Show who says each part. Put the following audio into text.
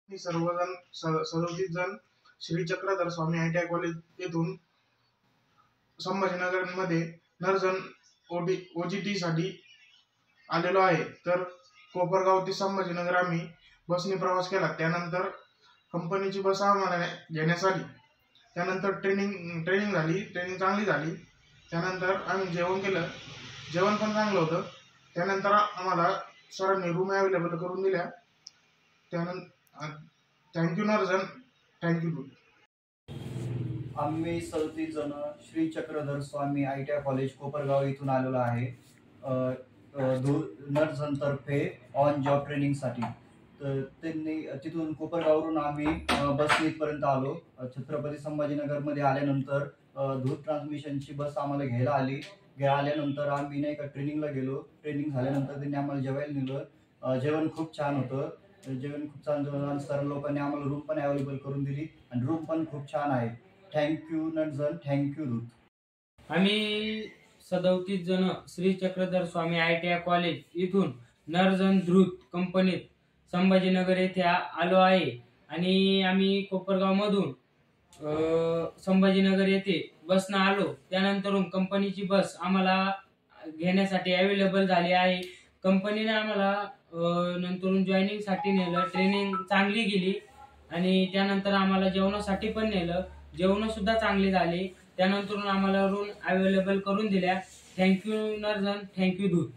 Speaker 1: मी सर्वजण 37 जण श्री चक्रधर स्वामी ITI college येथून संभाजीनगर मध्ये नर्जन OJT साठी आलेलो आहे। तर कोपरगाव ते संभाजीनगर आम्ही बसने प्रवास केला। त्यानंतर कंपनीची बस आम्हाला घेण्यास आली। त्यानंतर ट्रेनिंग झाली, ट्रेनिंग चांगली झाली। त्यानंतर आम्ही जेवण केलं, जेवण पण चांगलं होतं। त्यानंतर आम्हाला सरांनी रूम अवेलेबल करून दिल्या। त्यानंतर थँक्यू नर्जन, थँक्यू।
Speaker 2: आम्ही 37 जण श्री चक्रधर स्वामी ITI कॉलेज कोपरगाव इथून आलेलो आहे नर्जन तर्फे ऑन जॉब ट्रेनिंगसाठी। तर त्यांनी तिथून कोपरगाववरून आम्ही बसने इथपर्यंत आलो। छत्रपती संभाजीनगरमध्ये आल्यानंतर धूत ट्रान्समिशनची बस आम्हाला घ्यायला आली। आल्यानंतर आम्ही नाही का ट्रेनिंगला गेलो। ट्रेनिंग झाल्यानंतर त्यांनी आम्हाला जेवायला नेलं। जेवण खूप छान होतं। जेवण खूप छान झालं। सर लोकांनी आम्हाला रूम पण अवेलेबल करून दिली आणि रूम पण खूप छान आहे। थँक्यू नर्जन, थँक्यू धूत।
Speaker 3: आम्ही 37 जण श्री चक्रधर स्वामी ITI कॉलेज इथून नर्जन धूत कंपनीत संभाजीनगर येथे आलो आहे आणि आम्ही कोपरगाव मधून संभाजीनगर येथे बसने आलो। त्यानंतर कंपनीची बस आम्हाला घेण्यासाठी अवेलेबल झाली आहे। कंपनीने आम्हाला नंतर जॉइनिंग साठी नेलं, ट्रेनिंग चांगली गेली आणि त्यानंतर आम्हाला जेवणासाठी पण नेलं, जेवण सुद्धा चांगली झाली। त्यानंतर आम्हाला रूम अवेलेबल करून दिल्या। थँक्यू नर्जन, थँक्यू धूत।